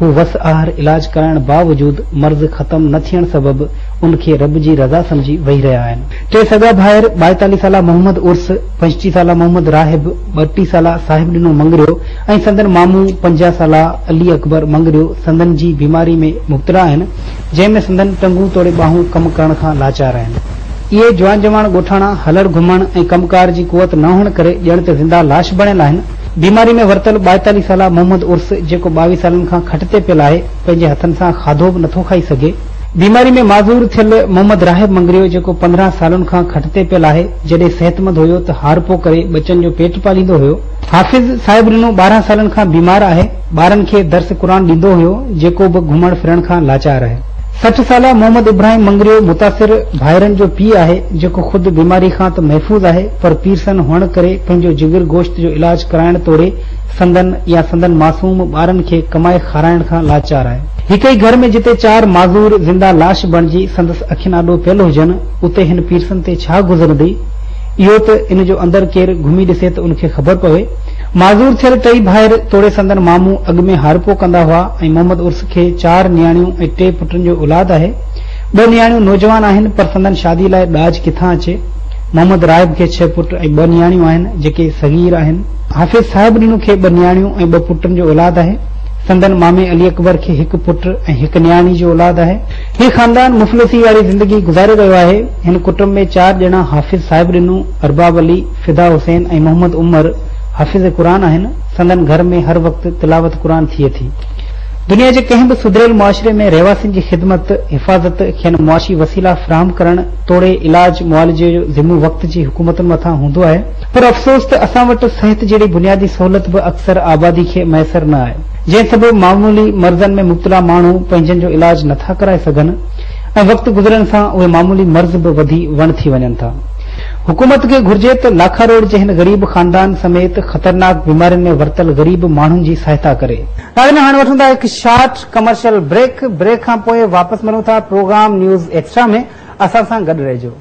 हू वस आहर इलाज कराइण बावजूद मर्ज़ ख़त्म न थियण सबब उनखे रब जी रज़ा समझी वेही रहिया आहिनि। टे सगा भाइर 42 साला मोहम्मद उर्स, 25 साला मोहम्मद राहिब, 32 साला साहिब ॾिनो मंगरियो ऐं संदन मामू 50 साला अली अकबर मंगरियो संदन जी बीमारी में मुब्तला आहिनि, जंहिंमें संदन टंगू तोड़े बाहूं कम करण खां लाचार आहिनि। इहे जवान जवान ॻोठाणा हलण घुमण ऐं कमकार जी कुवत न हुअण करे ॼण त ज़िंदा लाश बणियल आहिनि। बीमारी में वरतल 42 साला मोहम्मद उर्स जेको 22 सालनि खां खटते पियल आहे, पंहिंजे हथनि सां खाधो बि नथो खाई सघे। बीमारी में माज़ूर थियल मोहम्मद राहिब मंगरियो जेको 15 सालनि खां खटते पियल आहे, जॾहिं सिहतमंद हुयो त हारपो करे बचनि जो पेट पालींदो हुयो। हाफ़िज़ साहिब ॾिनो 12 सालनि खां बीमार आहे, ॿारनि खे दर्स क़ुरान ॾींदो हुयो, जेको बि घुमण फिरण खां लाचार आहे। 60 साला मोहम्मद इब्राहिम मंगरियो मुतासिर भाइरनि जो पीउ आहे, जेको ख़ुदि बीमारी खां त महफ़ूज़ आहे, पर पीरसन हुअण करे पंहिंजो जिगर गोश्त जो इलाज कराइण तोड़े संदन या संदन मासूम ॿारनि खे कमाए खाराइण खां लाचार आहे। हिक ई घर में जिते 4 माज़ूर ज़िंदा लाश बणिजी संदसि अखियुनि आॾो पियल हुजनि, उते हिन पीरसन ते छा गुज़रंदी, इहो त इन जो अंदर केरु घुमी ॾिसे त उनखे ख़बर पवे। माज़ूर थियल टई भाइर तोड़े संदन मामू अॻु में हारपो कंदा हुआ ऐं मोहम्मद उर्स खे 4 नियाणियूं ऐं 3 पुटनि जो औलाद आहे। 2 नियाणियूं नौजवान आहिनि, पर संदन शादी लाइ ॾाज किथां अचे। मोहम्मद राहिब खे 6 पुट ऐं 2 नियाणियूं आहिनि, जेके सगीर आहिनि। हाफ़िज़ साहिब ॾिनो खे 2 नियाणियूं ऐं 2 पुटनि जो औलाद आहे। संदन मामे अली अकबर खे 1 पुट ऐं 1 नियाणी जो औलाद आहे। हीउ ख़ानदान मुफ़लिसी वारी ज़िंदगी गुज़ारे रहियो आहे। हिन कुटुंब में 4 ॼणा हाफ़िज़ साहिब ॾिनो, अरबाब अली, फिदा हुसैन ऐं मोहम्मद उमर हाफ़िज़ क़ुरान आहिनि। संदन घर में हर वक़्तु तिलावत क़ुरान थिए थी। दुनिया जे कंहिं बि सुधरियल मुआशिरे में रहवासियुनि जी ख़िदमत, हिफ़ाज़त, खेनि मुआशी वसीला फ़राहम करण तोड़े इलाज मुआलजे जो ज़िम्मो वक़्त जी हुकूमतुनि मथां हूंदो आहे, पर अफ़सोस त असां वटि सिहत जहिड़ी बुनियादी सहूलियत बि अक्सर आबादी खे मैसर न आहे, जंहिं सबबि मामूली मर्ज़नि में मुब्तला माण्हू पंहिंजनि जो इलाज नथा कराए सघनि ऐं वक़्तु गुज़रण सां उहे मामूली मर्ज़ बि वधी वण थी वञनि था। हुकूमत खे घुर्जे त लाखा रोड जे हिन ग़रीब ख़ानदान समेत ख़तरनाक बीमारियुनि में वरतल ग़रीब माण्हुनि जी सहायता करे। हाणे वठूं था हिकु शॉर्ट कमर्शियल ब्रेक खां पोइ वापसि मिलूं था प्रोग्राम न्यूज़ एक्स्ट्रा में। असां सां गॾु रहिजो।